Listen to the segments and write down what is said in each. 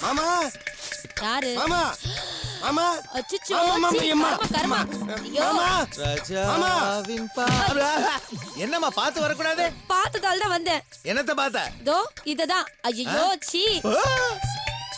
ஆமா யாரு? ஆமா ஆமா அச்சச்சோ, ஆமா, சீ, அம்மா. கர்ம. ஐயோ, ஆமா ராஜாவின் என்னம்மா பார்த்து வரக்கூடாது? பாத்துக்கால் தான் வந்தேன். என்னத்த பார்த்த? தோ இததான். ஐயோ சீ.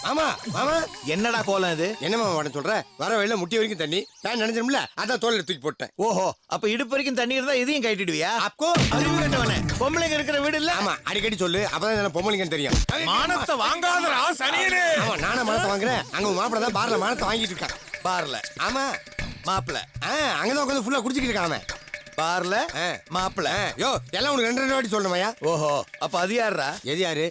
ஆமா ஆமா என்னடா கோலம் இது? என்னமா உடனே சொல்ற? வர வழியில முட்டி வரைக்கும் தண்ணி நான் நினைச்சோம்ல, அதான் தோல்ல தூக்கி போட்டேன். ஓஹோ, அப்ப இடுப்பு வரைக்கும் தண்ணி இருந்தா இதையும் கட்டிடுவியா? அப்போ அறிவு கட்டவனே, பொம்பளைங்க இருக்கிற வீடு இல்ல? ஆமா அடிக்கடி சொல்லு, அப்பதான் எனக்கு பொம்பளைங்கன்னு தெரியும். மானத்தை வாங்காதடா சனியனே. ஆமா நானே மானத்தை வாங்குறேன். அங்க மாப்பிள்ள தான் பார்ல மானத்தை வாங்கிட்டு இருக்கான். பார்ல ஆமா மாப்பிள அங்கதான் உட்காந்து ஃபுல்லா குடிச்சிட்டு இருக்கான் அவன். பார்ல மாப்பிள. யோ எல்லாம் உனக்கு ரெண்டு வாட்டி சொல்லணுமையா? ஓஹோ, அப்ப அது யாரா? எது யாரு?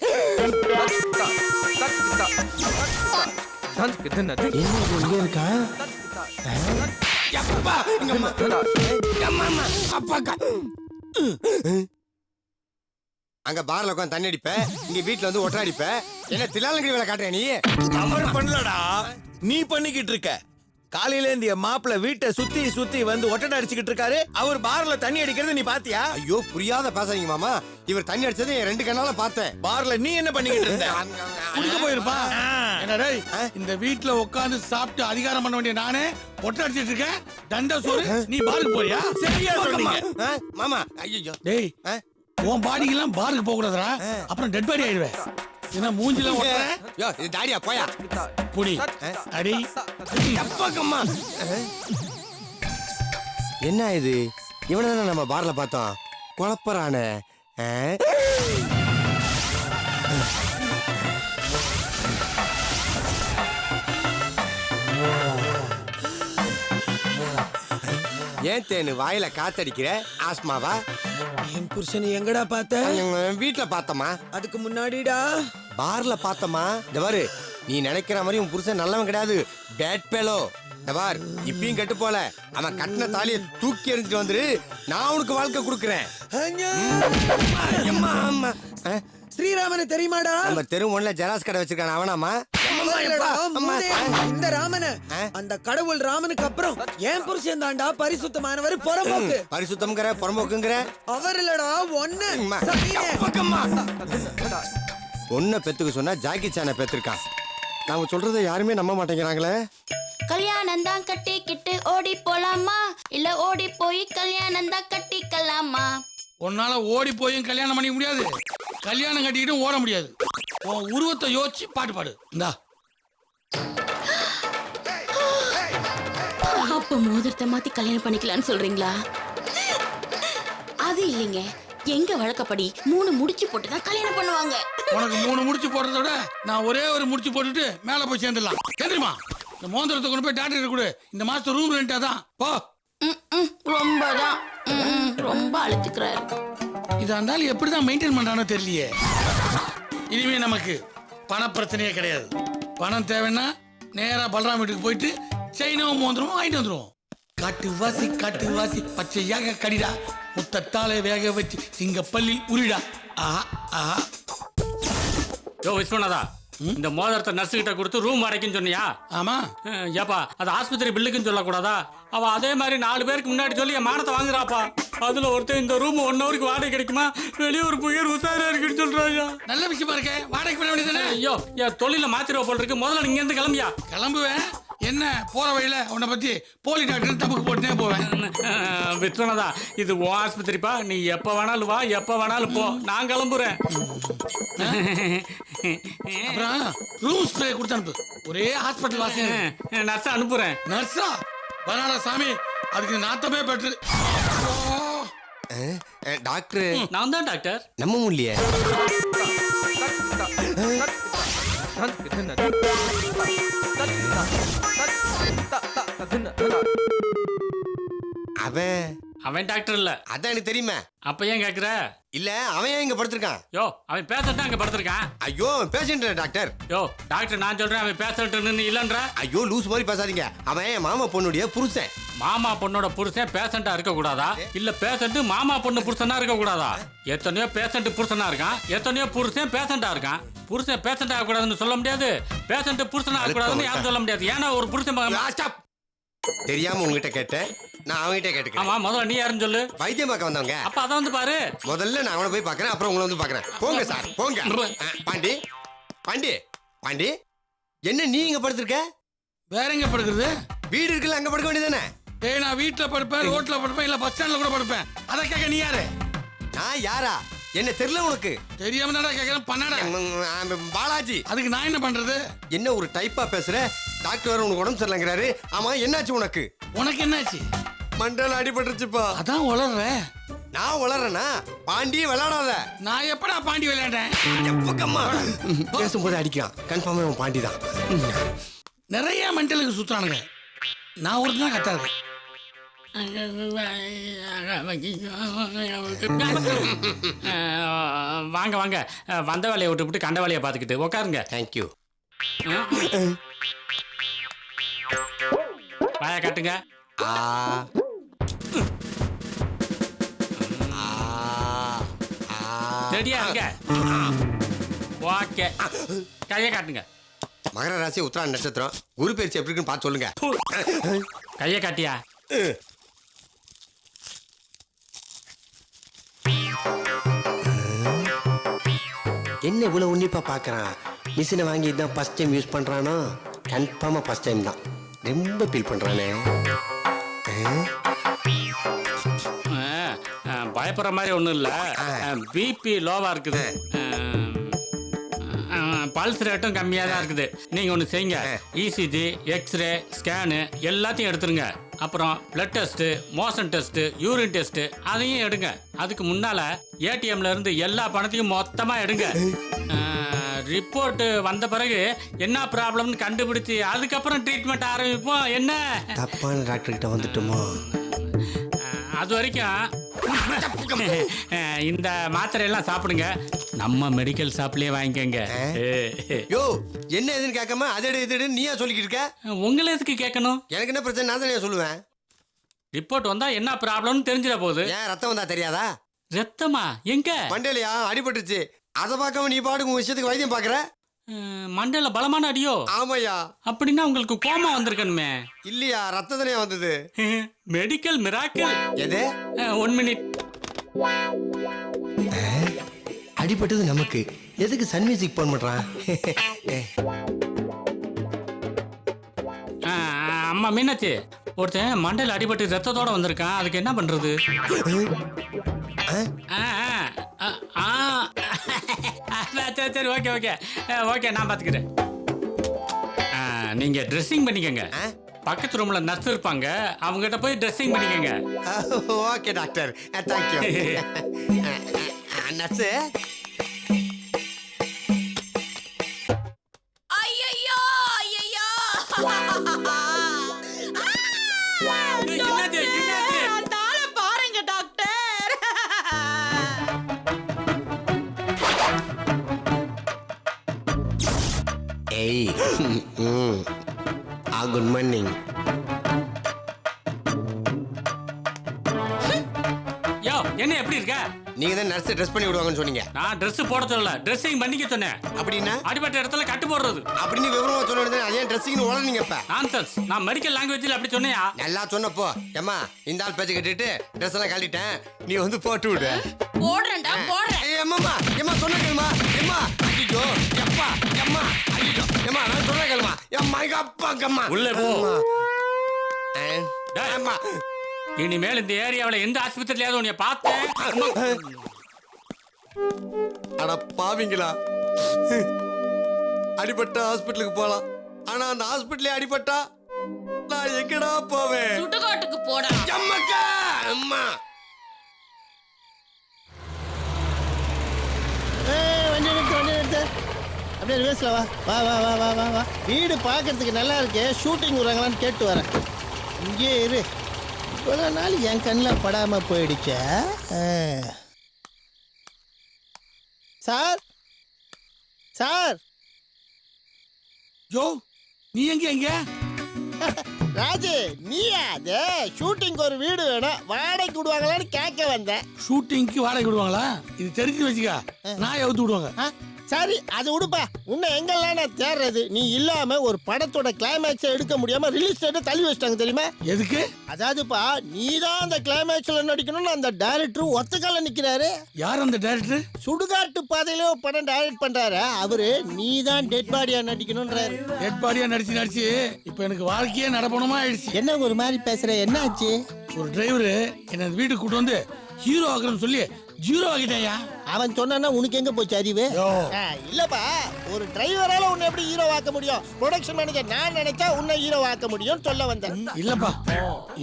இங்க இருக்கான். அங்க பார்ல உட்காந்து தண்ணி அடிப்ப, இங்க வீட்டுல வந்து ஒற்றை அடிப்ப. என்ன தில்லாலங்கடி வேலை காட்டுற நீ? அவர் பண்ணலடா, நீ பண்ணிக்கிட்டு இருக்க. காலையில இந்த மாப்பிள வீட்டை சுத்தி சுத்தி வந்து ஒட்டடை அடிச்சுக்கிட்டு இருக்காரு. அவர் பார்ல தண்ணி அடிக்கிறது நீ பாத்தியா? ஐயோ புரியாத பேசாதீங்க மாமா. இவர் தண்ணி அடிச்சதை என் ரெண்டு கண்ணால பார்த்தேன். பார்ல நீ என்ன பண்ணிக்கிட்டு இருந்த? குடிக்க போயிருப்பா. என்னடா இந்த வீட்ல உட்கார்ந்து சாப்பிட்டு அதிகாரம் பண்ண வேண்டிய நானே ஒட்டை அடிச்சிட்டு இருக்கேன். தண்ட சோறு நீ பாருக்கு போறியா? சரியா சொன்னீங்க மாமா. ஐயோ டேய், உன் பாடிக்கெல்லாம் பாருக்கு போக கூடாதுடா, அப்புறம் டெட் பாடி ஆயிடுவேன். என்ன மூஞ்சில ஒட்டை? யோ இது தாடியா போயா புடி அடி. எப்பக்கம்மா. என்ன இது? இவனை தானே நம்ம பார்ல பார்த்தோம். குழப்பறானே. ஏன் தேனு வாயில காத்தடிக்கிற? ஆஸ்மாவா? என் புருஷனை எங்கடா பார்த்த? வீட்டுல பார்த்தமா. அதுக்கு முன்னாடிடா பார்ல பார்த்தமா. இந்த பாரு, நீ நினைக்கிற மாதிரி உன் புருஷன் நல்லவன் கிடையாது. Bad fellow. இந்த பார், இப்பயும் கெட்டு போல. அவன் கட்டின தாலியை தூக்கி எறிஞ்சிட்டு வந்துரு, நான் உனக்கு வாழ்க்கை கொடுக்குறேன். ஸ்ரீராமனை தெரியுமாடா? நம்ம தெரு ஒண்ணுல ஜெராஸ் கடை வச்சிருக்கான அவனாமா? இந்த ராமனை, அந்த கடவுள் ராமனுக்கு அப்புறம் என் புருஷன் தாண்டா பரிசுத்தமானவர். புறம்போக்கு. பரிசுத்தம்ங்கிற புறம்போக்குங்கிற? அவர் இல்லடா ஒண்ணு. ஒன்ன பெத்துக்க சொன்னா ஜாக்கி சானை பெத்திருக்கான். நாங்க சொல்றதை யாருமே நம்ப மாட்டேங்கிறாங்களே. கல்யாணம் தான் கட்டிக்கிட்டு ஓடி போலாமா, இல்ல ஓடி போய் கல்யாணம் தான் கட்டிக்கலாமா? உன்னால ஓடி போயும் கல்யாணம் பண்ணிக்க முடியாது, கல்யாணம் கட்டிக்கிட்டும் ஓட முடியாது. உன் உருவத்தை யோசிச்சு பாட்டு பாடு. இந்தா. அப்ப மோதிரத்தை மாத்தி கல்யாணம் பண்ணிக்கலாம்னு சொல்றீங்களா? அது இல்லைங்க, எங்க வழக்கப்படி 3 முடிச்சு போட்டு தான் கல்யாணம் பண்ணுவாங்க. உனக்கு 3 முடிச்சு போடுறத விட நான் ஒரே ஒரு முடிச்சு போட்டுட்டு மேல போய் சேர்ந்துடலாம். தெரியுமா? இந்த மோதிரத்தை கொண்டு போய் டாக்டர் கொடு. இந்த மாசம் ரூம் ரெண்டா தான் போ. ரொம்பதான் ரொம்ப அழுத்துக்கிறாரு. இதா இருந்தாலும் எப்படிதான் மெயின்டைன் பண்றானோ தெரியலையே. இனிமே நமக்கு பண பிரச்சனையே கிடையாது. பணம் தேவைன்னா நேரா பலராம் வீட்டுக்கு போயிட்டு செயினும் மோதிரமும் வாங்கிட்டு வந்துருவோம். காட்டு வாசி பச்சையாக கடிடா, முத்தத்தாலே வேக வச்சு சிங்கப்பள்ளி உரிடா. ஆஹா ஆஹா. யோ விஸ்வநாதா, இந்த மோதிரத்தை நர்ஸ் கிட்ட கொடுத்து ரூம் வாடகைன்னு சொன்னியா? ஆமா. ஏப்பா அது ஆஸ்பத்திரி பில்லுக்குன்னு சொல்லக்கூடாதா? அவ அதே மாதிரி 4 பேருக்கு முன்னாடி சொல்லி என் மானத்தை வாங்குறாப்பா. அதுல ஒருத்தர் இந்த ரூம் 1 ஹவருக்கு வாடகை கிடைக்குமா, வெளியூர் புயல் உசாரா இருக்குன்னு சொல்றாயா. நல்ல விஷயமா இருக்கே, வாடகை பண்ண வேண்டியதானே? ஐயோ, என் தொழில மாத்திரவ போல் இருக்கு. முதல்ல நீங்க இருந்து கிளம்பியா? கிளம்புவேன். என்ன போற வழியில உன்னை பத்தி போலி டாக்டர் தப்புக்கு போட்டுனே போவேன். விஸ்வநாதா, இது ஓ ஆஸ்பத்திரிப்பா. நீ எப்ப வேணாலும் வா, எப்ப வேணாலும் போ. நான் கிளம்புறேன். அப்புறம் ரூம் ஸ்ப்ரே கொடுத்து அனுப்பு. ஒரே ஹாஸ்பிட்டல் வாசனை. நர்ஸை அனுப்புறேன். நர்ஸா? வராடா சாமி, அதுக்கு நாத்தமே பெட்ரு. டாக்டர் நான் தான் டாக்டர். நம்ப முடியலையே. அவன் டாக்டர் இல்ல. அதான் எனக்கு தெரியுமே. அப்ப ஏன் கேக்குற? இல்ல அவன் ஏன் இங்க படுத்திருக்கான்? யோ, அவன் பேசட்டு அங்க படுத்திருக்கான். ஐயோ பேஷண்ட் டாக்டர். யோ டாக்டர், நான் சொல்றேன் அவன் பேசட்டுன்னு இல்லன்ற. ஐயோ லூஸ் மாதிரி பேசாதீங்க. அவன் என் மாமா பொண்ணுடைய புருஷன். மாமா பொண்ணோட புருஷன் பேஷண்டா இருக்க கூடாதா? இல்ல பேஷண்ட் மாமா பொண்ணு புருஷனா இருக்க கூடாதா? எத்தனையோ பேஷண்ட் புருஷனா இருக்கான், எத்தனையோ புருஷன் பேஷண்டா இருக்கான். புருஷன் பேஷண்ட் ஆக கூடாதுன்னு சொல்ல முடியாது, பேஷண்ட் புருஷனா ஆக கூடாதுன்னு யாரும் சொல்ல முடியாது. ஏன்னா ஒரு புருஷன் தெரியாம உங்ககிட்ட கேட்டேன், நான் அவங்ககிட்ட கேட்டுக்கிறேன். ஆமா, முதல்ல நீ யாருன்னு சொல்லு. வைத்தியம் பார்க்க வந்தவங்க. அப்ப அத வந்து பாரு. முதல்ல நான் அவனை போய் பார்க்கறேன், அப்புறம் உங்களை வந்து பார்க்கறேன். போங்க சார் போங்க. பாண்டி பாண்டி பாண்டி என்ன நீ இங்க படுத்திருக்க? வேற எங்க படுக்கிறது? வீடு இருக்குல்ல, அங்க படுக்க வேண்டியதானே? ஏய், நான் வீட்டுல படுப்பேன், ரோட்ல படுப்பேன், இல்ல பஸ் ஸ்டாண்ட்ல கூட படுப்பேன். அத கேட்க நீ யாரு? நான் யாரா? என்ன தெரியல உனக்கு? தெரியாம தானடா கேக்குறேன், பண்ணடா. பாலாஜி. அதுக்கு நான் என்ன பண்றது? என்ன ஒரு டைப்பா பேசுற? டாக்டர் வேற உனக்கு உடம்பு சரியில்லைங்கிறாரு. ஆமா, என்னாச்சு உனக்கு? உனக்கு என்னாச்சு? மண்டல அடிபட்டுருச்சுப்பா. அதான் உளறேன். நான் வளரனா? பாண்டி விளையாடாத. நான் எப்படா பாண்டி விளையாண்டேன்? எப்பக்கம்மா பேசும்போது அடிக்கிறான். கன்ஃபார்மா அவன் பாண்டி தான். நிறைய மென்டலுக்கு சுத்துறானுங்க. நான் ஒருத்தன் தான் கத்தா இருக்கேன். வாங்க வாங்க, வந்த வேலையை விட்டுவிட்டு கண்ட வேலையை பார்த்துக்கிட்டு உட்காருங்க. தேங்க்யூ. வாயை காட்டுங்க. ரெடியா இருங்க. ஓகே, கையை காட்டுங்க. மகர ராசி உத்திராட நட்சத்திரம். குரு பயிற்சி எப்படி இருக்குன்னு பார்த்து சொல்லுங்க. கையை காட்டியா? என்ன இவ்வளவு உன்னிப்பா பாக்குறான்? மிஷினை வாங்கி தான் ஃபர்ஸ்ட் டைம் யூஸ் பண்றானோ? கன்ஃபார்மா ஃபர்ஸ்ட் டைம் தான். ரொம்ப ஃபீல் பண்றானே. பயப்படுற மாதிரி ஒன்றும் இல்லை. பிபி லோவாக இருக்குது, பல்ஸ் ரேட்டும் கம்மியாக தான் இருக்குது. நீங்கள் ஒன்று செய்யுங்க, இசிஜி, எக்ஸ்ரே, ஸ்கேனு எல்லாத்தையும் எடுத்துருங்க. அப்புறம் blood test, motion test, urine test அதையும் எடுங்க. அதுக்கு முன்னால் ஏடிஎம்ல இருந்து எல்லா பணத்தையும் மொத்தமாக எடுங்க. ரிப்போர்ட்டு வந்த பிறகு என்ன ப்ராப்ளம்னு கண்டுபிடிச்சி அதுக்கப்புறம் ட்ரீட்மெண்ட் ஆரம்பிப்போம். என்ன தப்பான டாக்டர் கிட்ட வந்துட்டோமோ? அது வரைக்கும் இந்த மாத்திரையெல்லாம் சாப்பிடுங்க. நம்ம மெடிக்கல் ஷாப்லயே வாங்கிக்கங்க. யோ, என்ன எதுன்னு கேட்காம அதோட இது நீயா சொல்லிக்கிட்டு இருக்க? உங்களை எதுக்கு கேட்கணும்? எனக்கு என்ன பிரச்சனை? நான் தானே சொல்லுவேன். ரிப்போர்ட் வந்தா என்ன ப்ராப்ளம்னு தெரிஞ்சிட போகுது. ஏன் ரத்தம் வந்தா தெரியாதா? ரத்தமா? எங்க? மண்டையிலயா அடிபட்டுச்சு. அதை பார்க்காம நீ பாட்டுக்கு உன் விஷயத்துக்கு வைத்தியம் பாக்குற? மண்டையில பலமான அடியோ? ஆமாயா. அப்படின்னா உங்களுக்கு கோமா வந்திருக்கணுமே. இல்லையா, ரத்தத்திலே வந்தது. Medical miracle. எது? 1 மினிட். அடிபட்டது நமக்கு, எதுக்கு சன் மியூசிக் போன் பண்றான்? அம்மா மீனாச்சு, ஒருத்தன் மண்டையில் அடிபட்டு ரத்தத்தோட வந்திருக்கான். அதுக்கு என்ன பண்றது? சரி, ஓகே ஓகே ஓகே, நான் பார்த்துக்கிறேன். நீங்க ட்ரெஸ்ஸிங் பண்ணிக்கங்க. பக்கத்து ரூம்ல நர்ஸ் இருப்பாங்க, அவங்ககிட்ட போய் ட்ரெஸ்ஸிங் பண்ணிக்கங்க. Okay doctor, thank you. நர்ஸ், ஐயையோ ஐயையோ தாள பாருங்க டாக்டர். ஏய், குட் மார்னிங். யோ, என்ன எப்படி இருக்க? நீங்க தான் நர்ஸ் ட்ரெஸ் பண்ணி விடுவாங்கன்னு சொன்னீங்க. நான் ட்ரெஸ் போட சொல்லல, ட்ரெஸ்ஸிங் பண்ணிக்க சொன்னேன். அப்படின்னா அடிபட்ட இடத்துல கட்டு போடுறது. அப்படின்னு விவரமா சொல்ல வேண்டியது. அதே ட்ரெஸ்ஸிங்னு உளறீங்க. இப்ப நான்சென்ஸ். நான் மெடிக்கல் லாங்குவேஜ்ல அப்படி சொன்னியா? நல்லா சொன்னப்போ. ஏம்மா, இந்த ஆள் பேச்சு கட்டிட்டு ட்ரெஸ் எல்லாம் கழட்டிட்டேன், நீ வந்து போட்டு விடு. போடுறேன்டா, போடுறேன். ஏம்மா ஏம்மா சொன்ன கேளுமா. ஏம்மா ஐயோ, எப்பா ஏம்மா ஐயோ, ஏம்மா நான் சொன்ன கேளுமா. ஏம்மா எங்க அப்பா அம்மா உள்ள போ. ஏம்மா, இனிமேல் இந்த ஏரியாவில் எந்த ஆஸ்பத்திரியாவது உன்னை பார்த்தேன். அட பாவிங்களா, அடிபட்ட ஹாஸ்பிட்டலுக்கு போலாம். ஆனா அந்த ஹாஸ்பிட்டலே அடிபட்டா நான் எங்கடா போவேன்? சுடுகாட்டுக்கு போடா. அம்மாக்கா, அம்மா. வண்டி நிறுத்து. அப்படியே ரிவர்ஸ்ல வா வா வா வா வா வா வா. வீடு பார்க்கறதுக்கு நல்லா இருக்கு. ஷூட்டிங் விடுறாங்களான்னு கேட்டு வரேன். இங்கே இரு. இவ்வளோ நாள் என் கண்ணில் படாம போயிடுச்சா? Sir sir. யோ, நீ எங்க? ராஜு, நீயா அது? ஷூட்டிங்க்கு ஒரு வீடு வேணும், வாடகைக்கு விடுவாங்களான்னு கேட்க வந்தேன். ஷூட்டிங்க்கு வாடகை விடுவாங்களா? இது தெரிஞ்சு வச்சுக்க, நான் எவுத்து விடுவாங்க. சரி அது விடுப்பா. உன்னை எங்கெல்லாம் நான் தேடுறது? நீ இல்லாம ஒரு படத்தோட கிளைமேக்ஸை எடுக்க முடியாம ரிலீஸ் டேட்டை தள்ளி வச்சிட்டாங்க தெரியுமா? எதுக்கு? அதாவதுப்பா, நீதான் அந்த கிளைமேக்ஸ்ல நடிக்கணும்னு அந்த டைரக்டர் ஒத்தக்கால நிக்கிறாரு. யார் அந்த டைரக்டர்? சுடுகாட்டு பாதையில ஒரு படம் டைரக்ட் பண்றாரு அவரு. நீதான் டெட் பாடியா நடிக்கணும்ன்றாரு. டெட் பாடியா நடிச்சு இப்ப எனக்கு வாழ்க்கையே நடப்பணுமா ஆயிடுச்சு. என்ன ஒரு மாதிரி பேசுற? என்ன ஆச்சு? ஒரு டிரைவர் என்ன வீட்டுக்கு கூட்டு வந்து ஹீரோ ஆகுறேன்னு சொல்லி ஜீரோ ஆகிட்டேயா. அவன் சொன்னா உனக்கு எங்க போச்சு அறிவு? இல்லப்பா, ஒரு டிரைவரால உன்னை எப்படி ஹீரோ ஆக்க முடியும்? ப்ரொடக்ஷன் மேனேஜர் நான் நினைச்சா உன்னை ஹீரோ ஆக்க முடியும் சொல்ல வந்தேன். இல்லப்பா,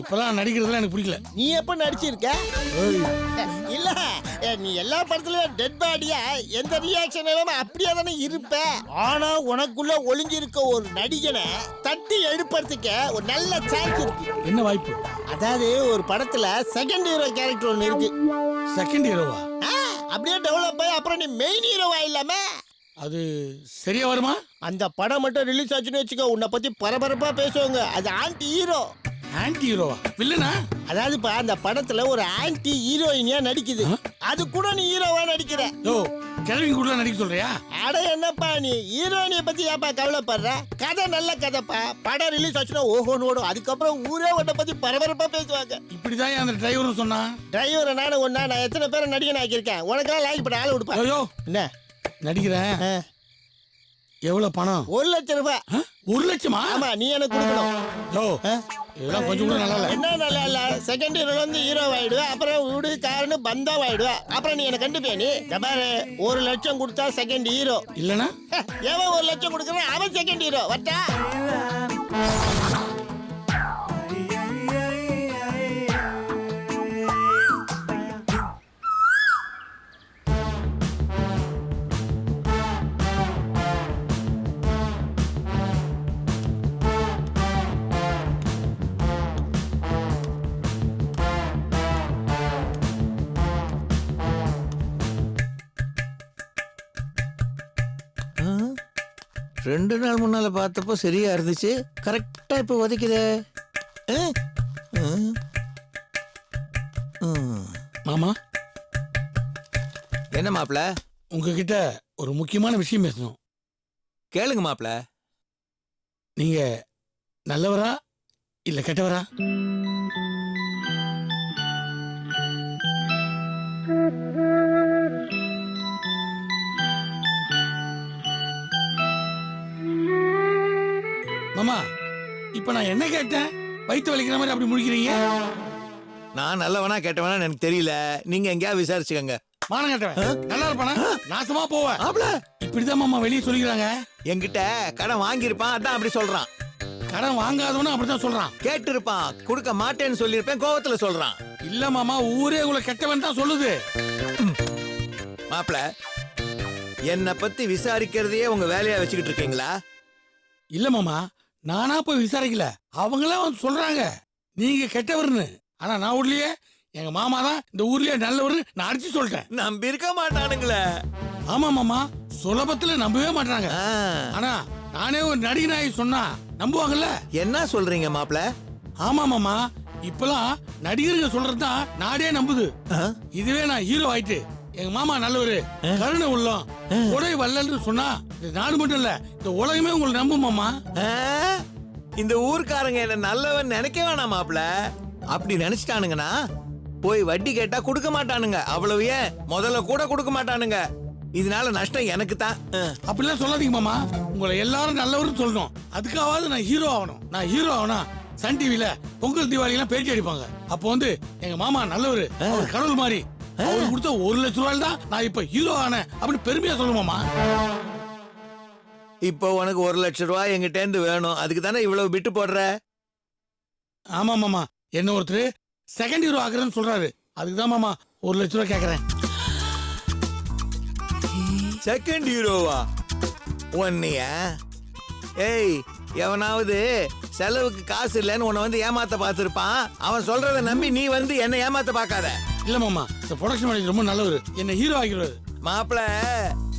இப்பெல்லாம் நடிக்கிறதுலாம் எனக்கு பிடிக்கல. நீ எப்ப நடிச்சிருக்க? இல்ல, நீ எல்லா படத்துலயும் டெட் பாடியா எந்த ரியாக்ஷன் இல்லாம அப்படியே தானே இருப்ப. ஆனா உனக்குள்ள ஒளிஞ்சிருக்க ஒரு நடிகனை தட்டி எழுப்புறதுக்கு ஒரு நல்ல சான்ஸ் இருக்கு. என்ன வாய்ப்பு? அதாவது ஒரு படத்துல செகண்ட் ஹீரோ கேரக்டர் ஒன்னு இருக்கு. செகண்ட் ஹீரோவா? அப்படியே டெவலப் ஆகி அப்புறம் நீ மெயின் ஹீரோவா இல்லாம அது சரியா வருமா? அந்த படம் மட்டும் ரிலீஸ் ஆச்சுன்னு வச்சுக்கோ, உன்னை பத்தி பரபரப்பா பேசுவாங்க. அது ஆன்டி ஹீரோ. ஆன்டி ஹீரோவா? வில்லனா? அதாவதுப்பா, அந்த படத்துல ஒரு ஆன்டி ஹீரோயினியா நடிக்குது. அது கூட நீ ஹீரோவா நடிக்கிற. ஓ, கிழவிங்க கூட நடிக்க சொல்றியா? அட என்னப்பா, நீ ஹீரோயினிய பத்தி ஏப்பா கவலைப்படுற? கதை நல்ல கதைப்பா. படம் ரிலீஸ் ஆச்சுன்னா ஓஹோன்னு ஓடும். அதுக்கப்புறம் ஊரே உன்னை பத்தி பரபரப்பா பேசுவாங்க. இப்படிதான் அந்த டிரைவரும் சொன்னா. டிரைவர் நானும் ஒன்னா, நான் எத்தனை பேரை நடிகன் ஆக்கியிருக்கேன். உனக்கெல்லாம் லாய்க்கு பண்ண ஆளு விடுப்பா. ஐயோ, என்ன நடிக்கிறேன். எவ்வளவு பணம்? 1 லட்சம் ரூபாய். 1 லட்சமா? ஆமா, நீ எனக்கு கொடுக்கணும். ஓ, இதெல்லாம் கொஞ்சம் கூட நல்லா இல்ல. என்ன நல்லா இல்ல? செகண்ட் ஹீரோல வந்து ஹீரோ ஆயிடுவேன், அப்புறம் வீடு காருன்னு பந்தா ஆயிடுவேன், அப்புறம் நீ எனக்கு கண்டுப்பே. நீ பாரு, 1 லட்சம் கொடுத்தா செகண்ட் ஹீரோ. இல்லனா எவன் 1 லட்சம் கொடுக்கறான் அவன் செகண்ட் ஹீரோ. வட்டா ரெண்டு நாள் முன்னால பார்த்தப்போ சரியா இருந்துச்சு, கரெக்டா இப்ப உதைக்குதே. மாமா, என்ன மாப்ள? உங்ககிட்ட ஒரு முக்கியமான விஷயம் பேசணும். கேளுங்க மாப்ள. நீங்க நல்லவரா இல்ல கெட்டவரா? மாமா, இப்ப நான் என்ன கேட்டேன்? வயிற்று வலிக்கிற மாதிரி அப்படி முடிக்கிறீங்க. நான் நல்லவனா கேட்டவனா எனக்கு தெரியல, நீங்க எங்கேயாவது விசாரிச்சுக்கங்க. மானம் கேட்டவன் நல்லா இருப்பானா? நாசமா போவேன். மாப்ள, இப்படிதான் மாமா வெளியே சொல்லிக்கிறாங்க. என்கிட்ட கடன் வாங்கியிருப்பான், அதான் அப்படி சொல்றான். கடன் வாங்காதவனும் அப்படித்தான் சொல்றான். கேட்டு இருப்பான், கொடுக்க மாட்டேன்னு சொல்லியிருப்பேன், கோவத்துல சொல்றான். இல்ல மாமா, ஊரே உங்களை கெட்டவன் தான் சொல்லுது. மாப்ள, என்னை பத்தி விசாரிக்கிறதையே உங்க வேலையா வச்சுக்கிட்டு இருக்கீங்களா? இல்ல மாமா, நானா போய் விசாரிக்கல, அவங்களே வந்து சொல்றாங்க நீங்க கெட்டவர்னு. ஆனா நான் ஊர்லயே எங்க மாமா தான் இந்த ஊர்லயே நல்லவர்னு நான் அடிச்சு சொல்லிட்டேன். நம்பி இருக்க மாட்டானுங்களே. ஆமா மாமா, சுலபத்துல நம்பவே மாட்டாங்க. ஆனா நானே ஒரு நடிகனாகி சொன்னா நம்புவாங்கல்ல. என்ன சொல்றீங்க மாப்ள? ஆமா மாமா, இப்பெல்லாம் நடிகருங்க சொல்றதுதான் நாடே நம்புது. இதுவே நான் ஹீரோ ஆயிட்டு எங்க மாமா நல்லவரு, கருணை உள்ளம், கொடை வல்லல்னு சொன்னா இந்த நாடு மட்டும் இல்ல, இந்த உலகமே உங்களை நம்பும் மாமா. இந்த ஊர்க்காரங்க என்ன நல்லவன் நினைக்க வேணாம் மாப்ள. அப்படி நினைச்சிட்டானுங்கன்னா போய் வட்டி கேட்டா கொடுக்க மாட்டானுங்க. அவ்வளவு ஏன் முதல்ல கூட கொடுக்க மாட்டானுங்க. இதனால நஷ்டம் எனக்கு தான். அப்படிலாம் சொல்லாதீங்க மாமா, உங்களை எல்லாரும் நல்லவர்னு சொல்லணும். அதுக்காவது நான் ஹீரோ ஆகணும். நான் ஹீரோ ஆகணும், சன் டிவில பொங்கல் தீபாவளி எல்லாம் பேட்டி அடிப்பாங்க. அப்போ வந்து எங்க மாமா நல்லவரு, அவர் கடவுள் மாதிரி, அவரு கொடுத்த 1 லட்சம் ரூபாய் தான் நான் இப்ப ஹீரோ ஆனேன் அப்படின்னு பெருமையா சொல்லுமாமா. இப்போ உனக்கு 1 லட்சம் ரூபாய் எங்கிட்ட இருந்து வேணும், அதுக்கு தானே இவ்வளவு விட்டு போடுற? ஆமா மாமா, என்ன ஒருத்தர் செகண்ட் ஹீரோ ஆகுறேன்னு சொல்றாரு, அதுக்குதான் மாமா 1 லட்சம் ரூபாய் கேக்குறேன். செகண்ட் ஹீரோவா? ஒன்னையா? ஏய், எவனாவது செலவுக்கு காசு இல்லைன்னு உன்னை வந்து ஏமாத்த பார்த்திருப்பான். அவன் சொல்றத நம்பி நீ வந்து என்ன ஏமாத்த பார்க்காத. இல்ல மாமா, இந்த ப்ரொடக்ஷன் மேனேஜர் ரொம்ப நல்லவர், என்ன ஹீரோ ஆகிடுவாரு. மாப்பிள,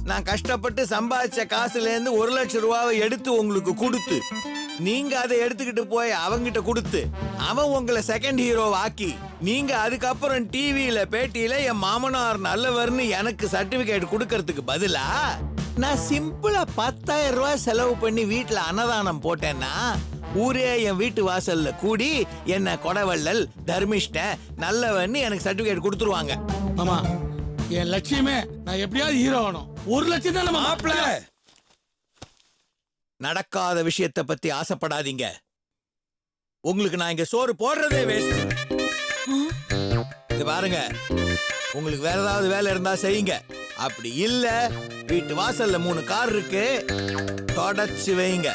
நான் கஷ்டப்பட்டு சம்பாதிச்ச காசுல இருந்து 1 லட்சம் ரூபாவை எடுத்து உங்களுக்கு கொடுத்து, நீங்க அதை எடுத்துக்கிட்டு போய் அவங்கிட்ட கொடுத்து, அவன் உங்களை செகண்ட் ஹீரோ ஆக்கி, நீங்க அதுக்கப்புறம் டிவியில பேட்டியில என் மாமனார் நல்லவர்னு எனக்கு சர்டிபிகேட் கொடுக்கறதுக்கு பதிலா நான் சிம்பிளா 10,000 ரூபாய் செலவு பண்ணி வீட்டுல அன்னதானம் போட்டேன்னா ஊரே என் வீட்டு வாசல்ல கூடி என்ன கொடவள்ளல் தர்மிஷ்ட நல்லவன்னு எனக்கு சர்டிபிகேட் கொடுத்துருவாங்க. மாமா என் லட்சியமே நான் எப்படியாவது ஹீரோ ஆகணும். 1 லட்சம் தான் மாப்பிள நடக்காத விஷயத்தை பத்தி ஆசைப்படாதீங்க. உங்களுக்கு நான் இங்க சோறு போடுறதே வேஸ்ட். இது பாருங்க, உங்களுக்கு வேற ஏதாவது வேலை இருந்தா செய்யுங்க. அப்படி இல்ல வீட்டு வாசல்ல 3 கார் இருக்கு, தொடச்சு வைங்க.